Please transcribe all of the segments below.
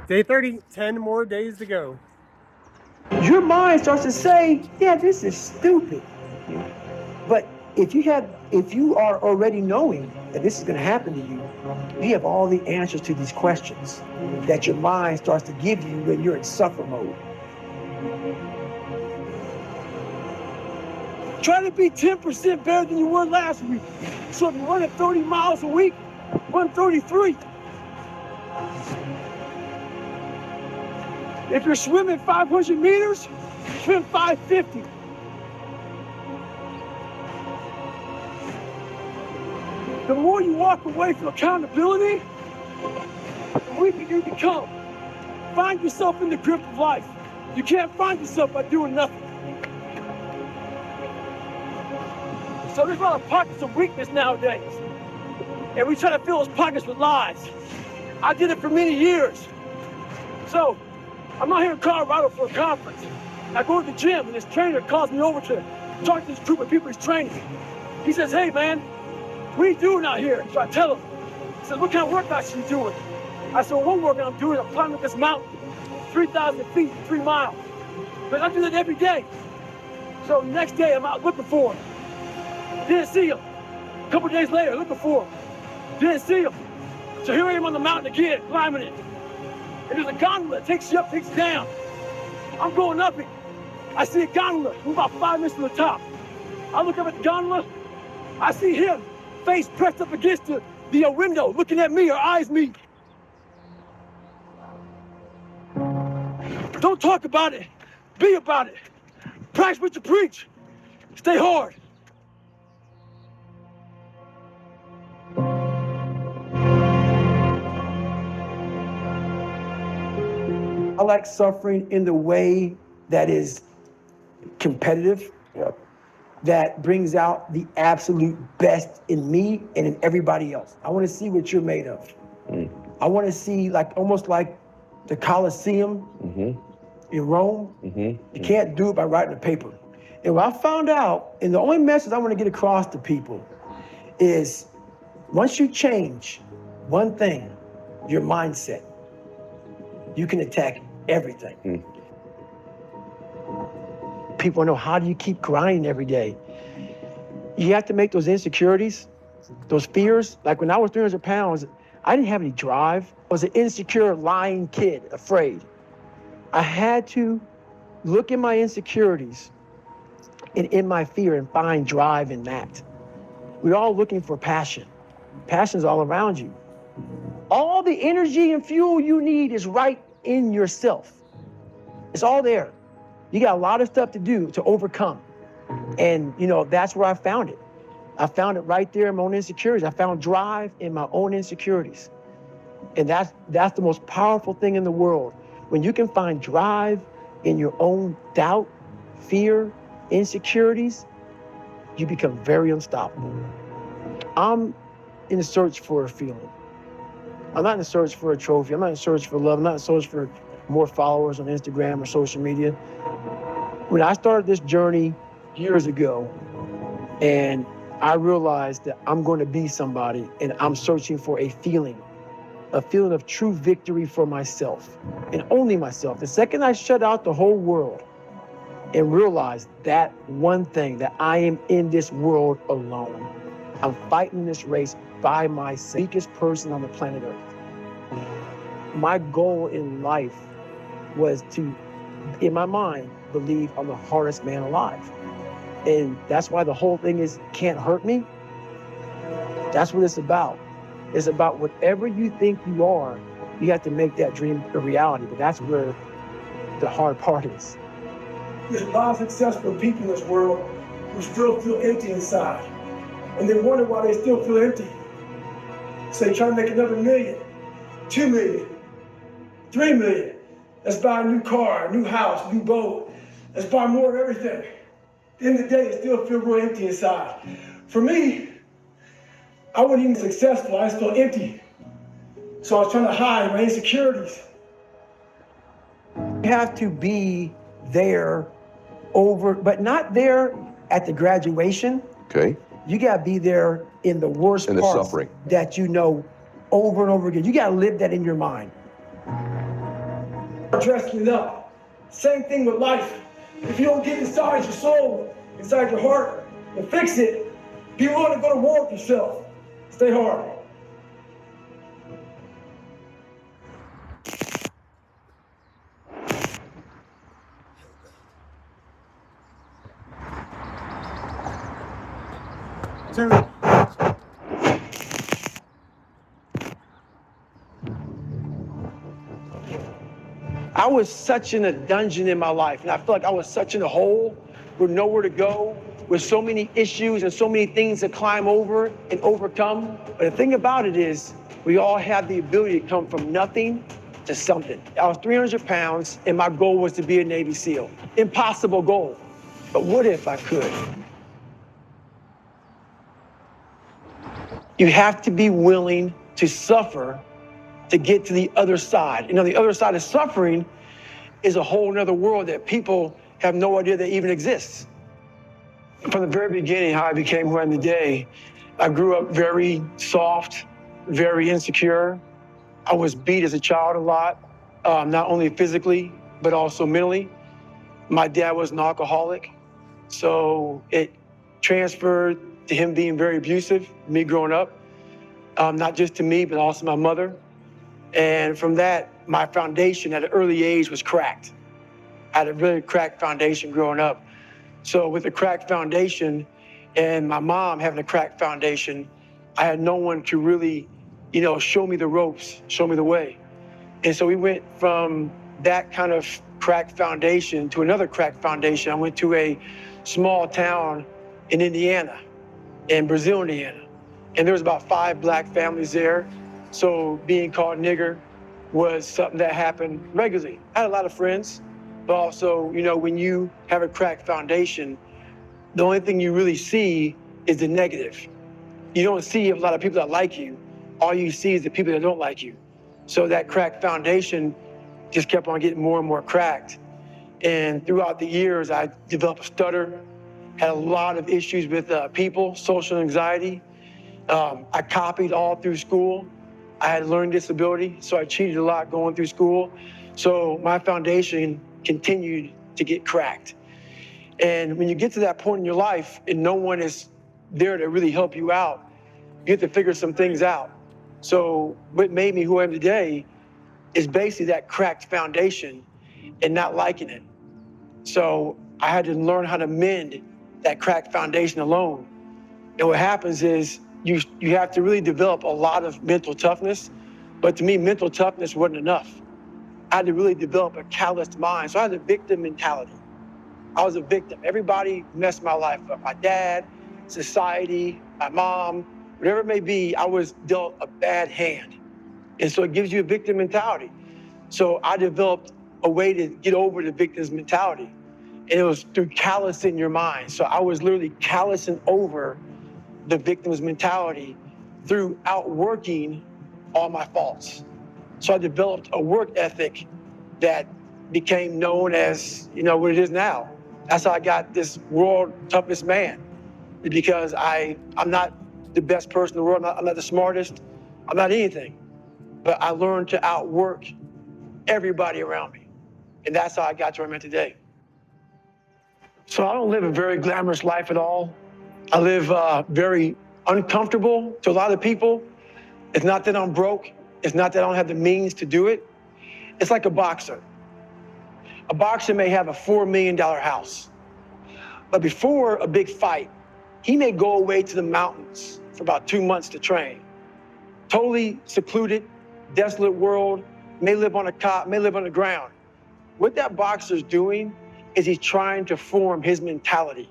Day 30, 10 more days to go. Your mind starts to say, yeah, this is stupid. But if you are already knowing that this is going to happen to you, you have all the answers to these questions that your mind starts to give you when you're in suffer mode. Try to be 10% better than you were last week. So if you're running 30 miles a week, run 33. If you're swimming 500 meters, swim 550. The more you walk away from accountability, the weaker you become. Find yourself in the grip of life. You can't find yourself by doing nothing. So there's a lot of pockets of weakness nowadays. And we try to fill those pockets with lies. I did it for many years. So I'm out here in Colorado for a conference. I go to the gym and this trainer calls me over to talk to this group of people he's training. He says, hey man, what are you doing out here? So I tell him. He says, what kind of workouts are you doing? I said, well, one workout I'm doing, I'm climbing up this mountain, 3,000 feet, 3 miles. But I do that every day. So the next day I'm out looking for him. Didn't see him. A couple days later, looking for him. Didn't see him. So here I am on the mountain again, climbing it. And there's a gondola that takes you up, takes you down. I'm going up it. I see a gondola, we're about 5 minutes from the top. I look up at the gondola, I see him, face pressed up against the window, looking at me, our eyes meet. Don't talk about it, be about it. Practice what you preach. Stay hard. I like suffering in the way that is competitive, that brings out the absolute best in me and in everybody else. I want to see what you're made of. I want to see almost like the Colosseum in Rome. You can't do it by writing a paper. And what I found out, and the only message I want to get across to people is once you change one thing, your mindset, you can attack everything. People know, how do you keep grinding every day? You have to make those insecurities, those fears. Like when I was 300 pounds, I didn't have any drive. I was an insecure, lying kid, afraid. I had to look at my insecurities and in my fear and find drive in that. We're all looking for passion. Passion's all around you. All the energy and fuel you need is right in yourself. It's all there. You got a lot of stuff to do to overcome. And, that's where I found it. I found it right there in my own insecurities. I found drive in my own insecurities. And that's the most powerful thing in the world. When you can find drive in your own doubt, fear, insecurities, you become very unstoppable. I'm in the search for a feeling. I'm not in the search for a trophy. I'm not in the search for love. I'm not in the search for more followers on Instagram or social media. When I started this journey years ago, and I realized that I'm going to be somebody, and I'm searching for a feeling of true victory for myself, and only myself. The second I shut out the whole world and realized that one thing, that I am in this world alone. I'm fighting this race by myself, the weakest person on the planet Earth. My goal in life was to, in my mind, believe I'm the hardest man alive. And that's why the whole thing is can't hurt me. That's what it's about. It's about whatever you think you are, you have to make that dream a reality. But that's where the hard part is. There's a lot of successful people in this world who still feel empty inside. And they wonder why they still feel empty. So they try to make another million, 2 million, 3 million. Let's buy a new car, a new house, new boat. Let's buy more of everything. At the end of the day, it still feels real empty inside. For me, I wasn't even successful, I just felt empty. So I was trying to hide my insecurities. You have to be there but not there at the graduation. Okay. You gotta be there in the worst parts suffering that over and over again. You gotta live that in your mind. dressing it up. Same thing with life. If you don't get inside your soul, inside your heart, and fix it, be willing to go to war with yourself. Stay hard. Two. I was such in a dungeon in my life, and I feel like I was such in a hole with nowhere to go, with so many issues and so many things to climb over and overcome. But the thing about it is, we all have the ability to come from nothing to something. I was 300 pounds, and my goal was to be a Navy SEAL. Impossible goal. But what if I could? You have to be willing to suffer to get to the other side. And on the other side of suffering is a whole nother world that people have no idea that even exists. From the very beginning, how I became who I am today, I grew up very soft, very insecure. I was beat as a child a lot, not only physically, but also mentally. My dad was an alcoholic, so it transferred to him being very abusive, me growing up, not just to me, but also my mother. And from that, my foundation at an early age was cracked. I had a really cracked foundation growing up. So with a cracked foundation and my mom having a cracked foundation, I had no one to really, show me the ropes, show me the way. And so we went from that kind of cracked foundation to another cracked foundation. I went to a small town in Indiana, in Brazil, Indiana. And there was about 5 black families there. So being called nigger was something that happened regularly. I had a lot of friends, but also, when you have a cracked foundation, the only thing you really see is the negative. You don't see a lot of people that like you. All you see is the people that don't like you. So that cracked foundation just kept on getting more and more cracked. And throughout the years, I developed a stutter, had a lot of issues with people, social anxiety. I copied all through school. I had a learning disability, so I cheated a lot going through school. So my foundation continued to get cracked. And when you get to that point in your life and no one is there to really help you out, you have to figure some things out. So what made me who I am today is basically that cracked foundation and not liking it. So I had to learn how to mend that cracked foundation alone. And what happens is you have to really develop a lot of mental toughness. But to me, mental toughness wasn't enough. I had to really develop a calloused mind. So I had a victim mentality. I was a victim. Everybody messed my life up. My dad, society, my mom, whatever it may be, I was dealt a bad hand. And so it gives you a victim mentality. So I developed a way to get over the victim's mentality. And it was through callousing your mind. So I was literally callousing over the victim's mentality through outworking all my faults. So I developed a work ethic that became known as, what it is now. That's how I got this world toughest man, because I'm not the best person in the world. I'm not the smartest. I'm not anything, but I learned to outwork everybody around me. And that's how I got to where I'm at today. So I don't live a very glamorous life at all. I live very uncomfortable to a lot of people. It's not that I'm broke. It's not that I don't have the means to do it. It's like a boxer. A boxer may have a $4 million house, but before a big fight, he may go away to the mountains for about 2 months to train. Totally secluded, desolate world, may live on a cot, may live on the ground. What that boxer's doing is he's trying to form his mentality.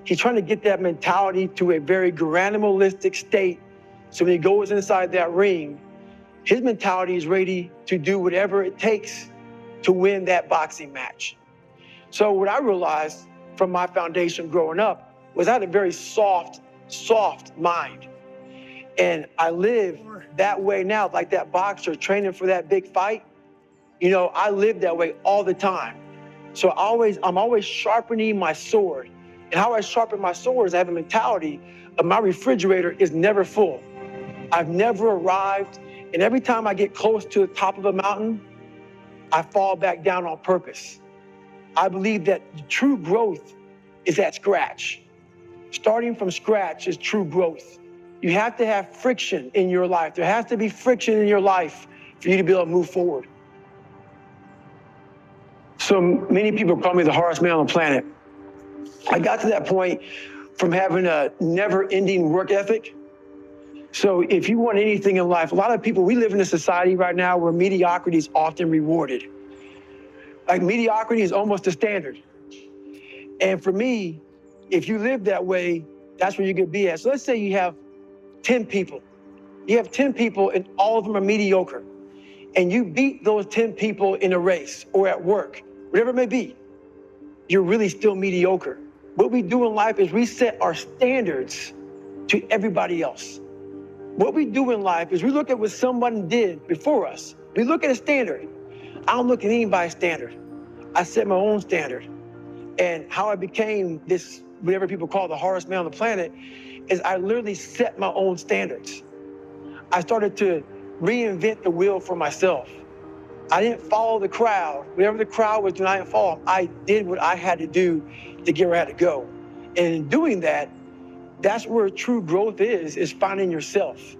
He's trying to get that mentality to a very animalistic state. So when he goes inside that ring, his mentality is ready to do whatever it takes to win that boxing match. So what I realized from my foundation growing up was I had a very soft mind. And I live that way now, like that boxer training for that big fight. I live that way all the time. So I'm always sharpening my sword. And how I sharpen my sword is I have a mentality of my refrigerator is never full. I've never arrived. And every time I get close to the top of a mountain, I fall back down on purpose. I believe that true growth is at scratch. Starting from scratch is true growth. You have to have friction in your life. There has to be friction in your life for you to be able to move forward. So many people call me the hardest man on the planet. I got to that point from having a never-ending work ethic. So if you want anything in life, a lot of people, we live in a society right now where mediocrity is often rewarded. Like mediocrity is almost the standard. And for me, if you live that way, that's where you could be at. So let's say you have 10 people. You have 10 people and all of them are mediocre. And you beat those 10 people in a race or at work, whatever it may be, you're really still mediocre. What we do in life is we set our standards to everybody else. What we do in life is we look at what someone did before us. We look at a standard. I don't look at anybody's standard. I set my own standard. And how I became this, whatever people call the hardest man on the planet, is I literally set my own standards. I started to reinvent the wheel for myself. I didn't follow the crowd. Whatever the crowd was doing, I didn't follow them. I did what I had to do to get where I had to go. And in doing that, that's where true growth is finding yourself.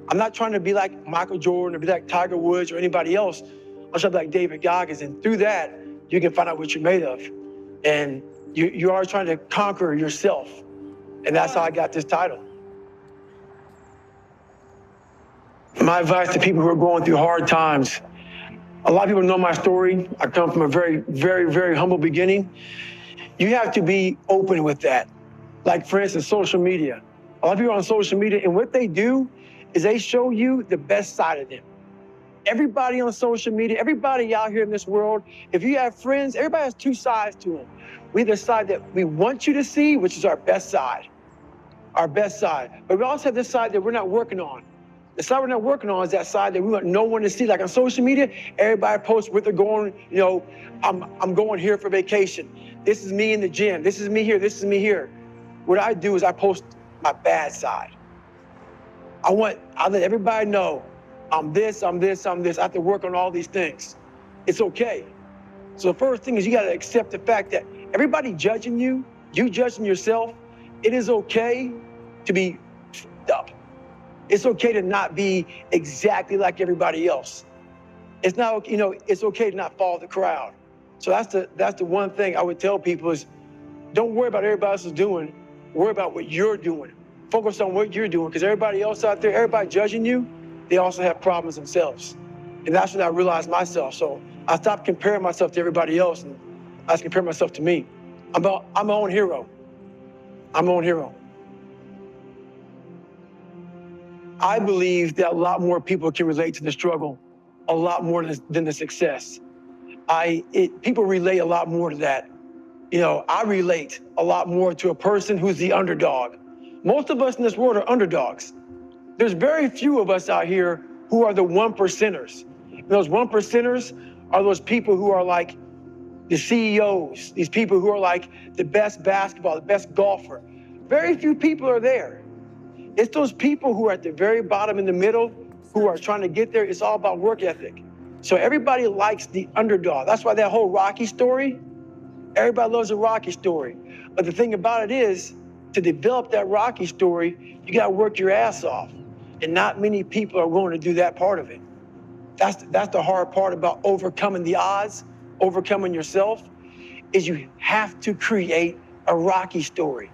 I'm not trying to be like Michael Jordan or be like Tiger Woods or anybody else. I'm trying to be like David Goggins. And through that, you can find out what you're made of. And you are trying to conquer yourself. And that's how I got this title. My advice to people who are going through hard times, a lot of people know my story. I come from a very, very, very humble beginning. You have to be open with that. Like, for instance, social media. A lot of people are on social media, and what they do is they show you the best side of them. Everybody on social media, everybody out here in this world, if you have friends, everybody has two sides to them. We have the side that we want you to see, which is our best side. Our best side. But we also have this side that we're not working on. The side we're not working on is that side that we want no one to see. Like on social media, everybody posts where they're going, you know, I'm going here for vacation. This is me in the gym. This is me here. This is me here. What I do is I post my bad side. I let everybody know I'm this, I'm this, I'm this. I have to work on all these things. It's okay. So the first thing is you got to accept the fact that everybody judging you, you judging yourself, it is okay to be f***ed up. It's okay to not be exactly like everybody else. It's not, you know, it's okay to not follow the crowd. So that's the one thing I would tell people is don't worry about what everybody else is doing. Worry about what you're doing. Focus on what you're doing, because everybody else out there, everybody judging you, they also have problems themselves. And that's when I realized myself. So I stopped comparing myself to everybody else, and I was comparing myself to me. I'm my own hero. I'm my own hero. I believe that a lot more people can relate to the struggle, a lot more than the success. People relate a lot more to that. You know, I relate a lot more to a person who's the underdog. Most of us in this world are underdogs. There's very few of us out here who are the 1%ers. And those 1%ers are those people who are like the CEOs, these people who are like the best basketball, the best golfer. Very few people are there. It's those people who are at the very bottom in the middle who are trying to get there. It's all about work ethic. So everybody likes the underdog. That's why that whole Rocky story, everybody loves a Rocky story. But the thing about it is, to develop that Rocky story, you got to work your ass off. And not many people are willing to do that part of it. That's the hard part about overcoming the odds, overcoming yourself, is you have to create a Rocky story.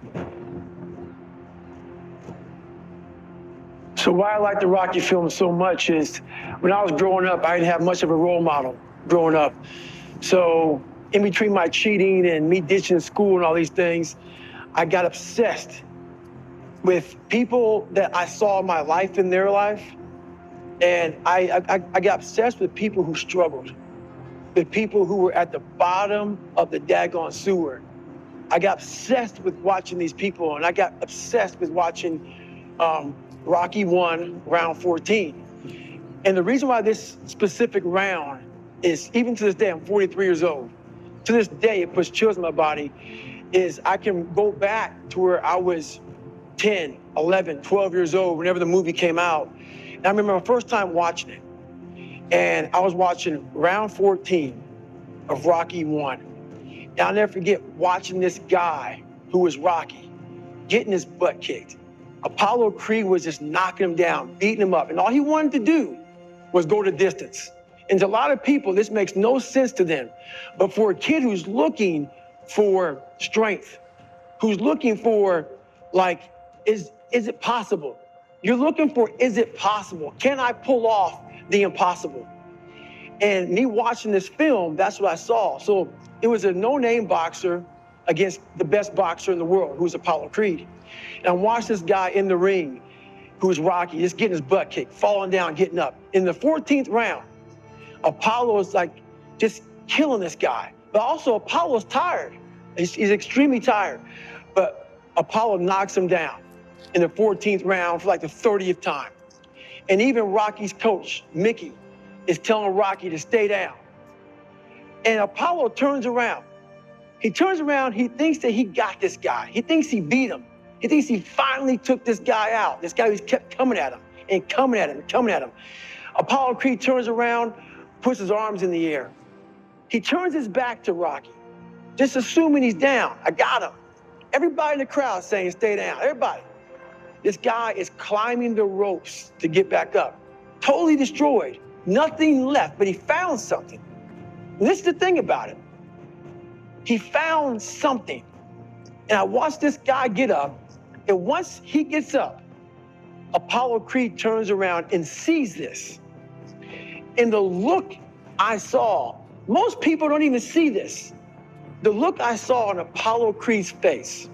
So why I like the Rocky film so much is when I was growing up, I didn't have much of a role model growing up. So in between my cheating and me ditching school and all these things, I got obsessed with people that I saw my life in their life. And I got obsessed with people who struggled, with people who were at the bottom of the daggone sewer. I got obsessed with watching these people, and I got obsessed with watching Rocky 1, round 14. And the reason why this specific round is, even to this day, I'm 43 years old. To this day, it puts chills in my body, is I can go back to where I was 10, 11, 12 years old, whenever the movie came out. And I remember my first time watching it. And I was watching round 14 of Rocky 1. And I'll never forget watching this guy who was Rocky getting his butt kicked. Apollo Creed was just knocking him down, beating him up. And all he wanted to do was go the distance. And to a lot of people, this makes no sense to them. But for a kid who's looking for strength, who's looking for, like, is it possible? You're looking for, is it possible? Can I pull off the impossible? And me watching this film, that's what I saw. So it was a no-name boxer against the best boxer in the world, who's Apollo Creed. And I watched this guy in the ring, who's Rocky, just getting his butt kicked, falling down, getting up. In the 14th round, Apollo's like just killing this guy. But also Apollo's tired. He's extremely tired. But Apollo knocks him down in the 14th round for like the 30th time. And even Rocky's coach, Mickey, is telling Rocky to stay down. And Apollo turns around. He turns around, he thinks that he got this guy. He thinks he beat him. He thinks he finally took this guy out. This guy who's kept coming at him and coming at him and coming at him. Apollo Creed turns around, puts his arms in the air. He turns his back to Rocky, just assuming he's down. I got him. Everybody in the crowd saying, stay down, everybody. This guy is climbing the ropes to get back up. Totally destroyed, nothing left, but he found something. And this is the thing about it. He found something. And I watched this guy get up, and once he gets up, Apollo Creed turns around and sees this. And the look I saw, most people don't even see this. The look I saw on Apollo Creed's face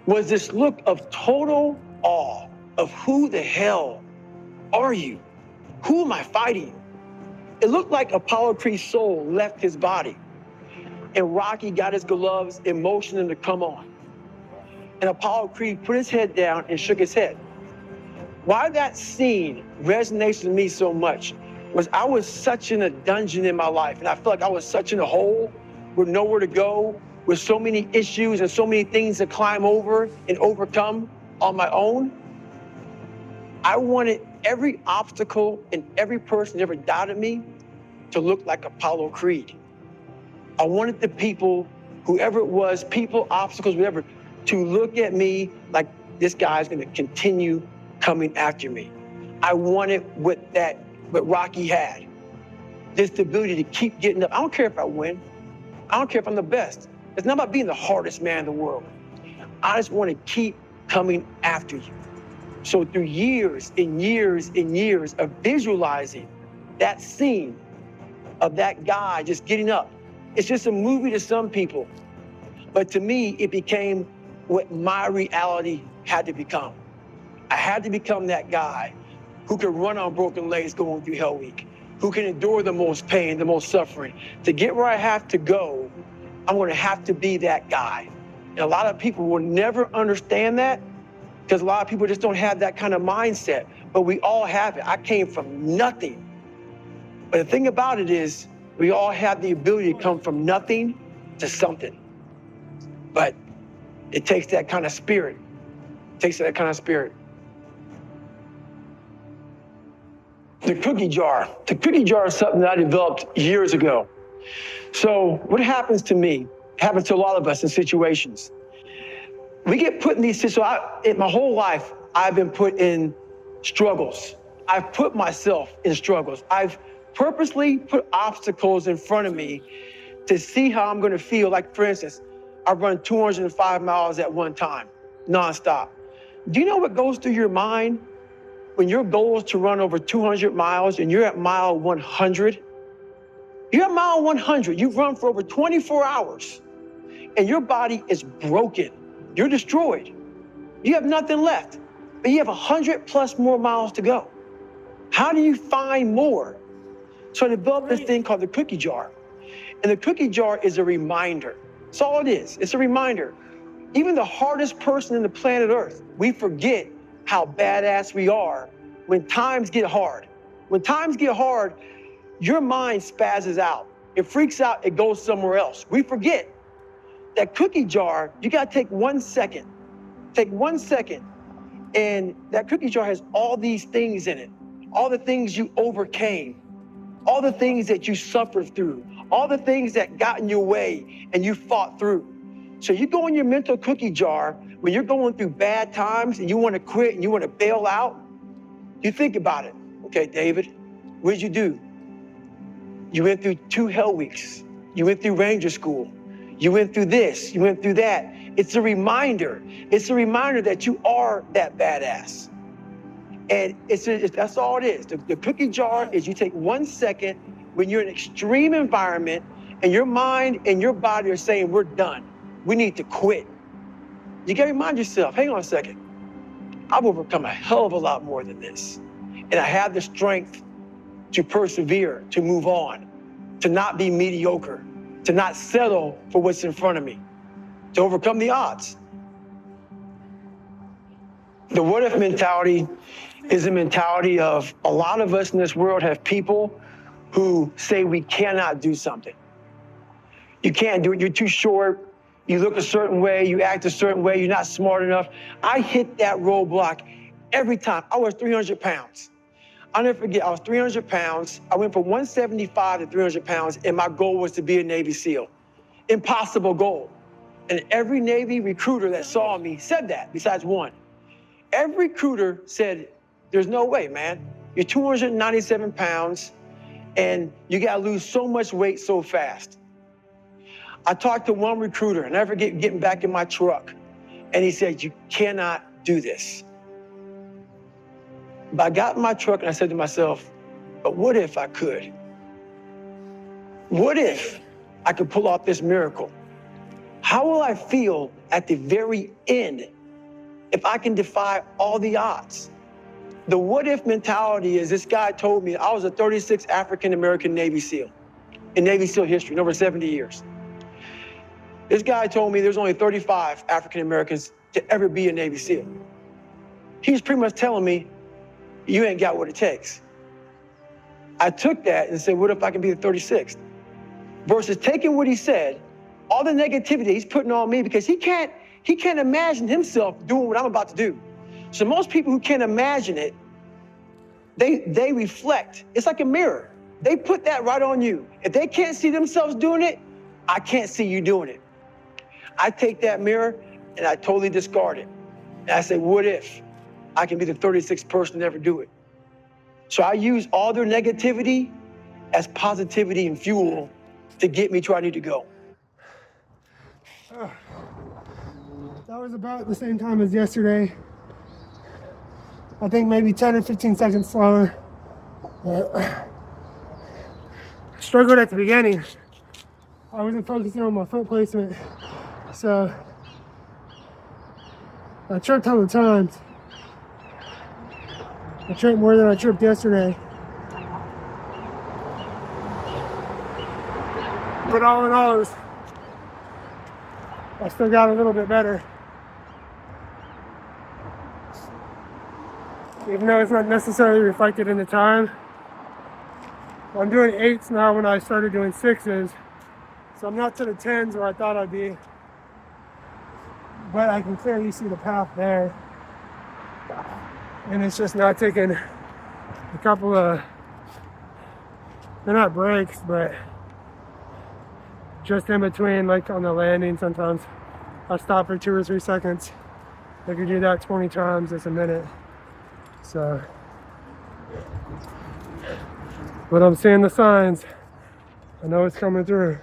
was this look of total awe of who the hell are you? Who am I fighting? It looked like Apollo Creed's soul left his body. And Rocky got his gloves and motioned him to come on. And Apollo Creed put his head down and shook his head. Why that scene resonates with me so much was I was such in a dungeon in my life, and I felt like I was such in a hole with nowhere to go, with so many issues and so many things to climb over and overcome on my own. I wanted every obstacle and every person that ever doubted me to look like Apollo Creed. I wanted the people, whoever it was, people, obstacles, whatever, to look at me like this guy's gonna continue coming after me. I wanted what Rocky had, this ability to keep getting up. I don't care if I win. I don't care if I'm the best. It's not about being the hardest man in the world. I just want to keep coming after you. So through years and years and years of visualizing that scene of that guy just getting up, it's just a movie to some people. But to me, it became what my reality had to become. I had to become that guy who could run on broken legs going through Hell Week, who can endure the most pain, the most suffering. To get where I have to go, I'm gonna have to be that guy. And a lot of people will never understand that because a lot of people just don't have that kind of mindset, but we all have it. I came from nothing. But the thing about it is, we all have the ability to come from nothing to something. But it takes that kind of spirit. It takes that kind of spirit. The cookie jar. The cookie jar is something that I developed years ago. So what happens to me, happens to a lot of us in situations. We get put in these situations. In my whole life, I've been put in struggles. I've put myself in struggles. I've purposely put obstacles in front of me to see how I'm gonna feel. Like, for instance, I've run 205 miles at one time, nonstop. Do you know what goes through your mind when your goal is to run over 200 miles and you're at mile 100? You're at mile 100, you've run for over 24 hours, and your body is broken. You're destroyed. You have nothing left, but you have 100 plus more miles to go. How do you find more? So I developed this thing called the cookie jar. And the cookie jar is a reminder. That's all it is. It's a reminder. Even the hardest person in the planet Earth, we forget how badass we are when times get hard. When times get hard, your mind spazzes out. It freaks out, it goes somewhere else. We forget. That cookie jar, you gotta take 1 second. Take 1 second, and that cookie jar has all these things in it. all the things you overcame, all the things that you suffered through, all the things that got in your way and you fought through. So you go in your mental cookie jar when you're going through bad times and you want to quit and you want to bail out. You think about it. Okay, David, what did you do? You went through 2 hell weeks. You went through Ranger School. You went through this, you went through that. It's a reminder. It's a reminder that you are that badass. And that's all it is. The cookie jar is you take 1 second when you're in an extreme environment and your mind and your body are saying, we're done. We need to quit. You gotta remind yourself, hang on a second. I've overcome a hell of a lot more than this. And I have the strength to persevere, to move on, to not be mediocre, to not settle for what's in front of me, to overcome the odds. The what if mentality is a mentality of a lot of us in this world have people who say we cannot do something. You can't do it, you're too short, you look a certain way, you act a certain way, you're not smart enough. I hit that roadblock every time. I was 300 pounds. I'll never forget, I was 300 pounds. I went from 175 to 300 pounds, and my goal was to be a Navy SEAL. Impossible goal. And every Navy recruiter that saw me said that, besides one. Every recruiter said, there's no way, man. You're 297 pounds, and you gotta lose so much weight so fast. I talked to one recruiter, and I never forget getting back in my truck, and he said, you cannot do this. But I got in my truck and I said to myself, but what if I could? What if I could pull off this miracle? How will I feel at the very end if I can defy all the odds? The what if mentality is this guy told me I was a 36th African-American Navy SEAL in Navy SEAL history in over 70 years. This guy told me there's only 35 African-Americans to ever be a Navy SEAL. He was pretty much telling me, you ain't got what it takes. I took that and said, what if I can be the 36th? Versus taking what he said, all the negativity he's putting on me, because he can't imagine himself doing what I'm about to do. So most people who can't imagine it, they reflect. It's like a mirror. They put that right on you. If they can't see themselves doing it, I can't see you doing it. I take that mirror and I totally discard it. And I say, what if I can be the 36th person to ever do it? So I use all their negativity as positivity and fuel to get me to where I need to go. That was about the same time as yesterday. I think maybe 10 or 15 seconds slower. I struggled at the beginning. I wasn't focusing on my foot placement. So I tripped 100 times. I tripped more than I tripped yesterday. But all in all, I still got a little bit better. Even though it's not necessarily reflected in the time. I'm doing 8s now when I started doing 6s. So I'm not to the 10s where I thought I'd be. But I can clearly see the path there. And it's just not taking a couple of, they're not breaks, but just in between, like on the landing sometimes. I'll stop for 2 or 3 seconds. If you do that 20 times, it's a minute. So, but I'm seeing the signs. I know it's coming through.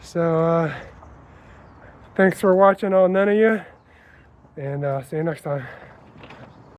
So, thanks for watching, all 9 of you, and see you next time.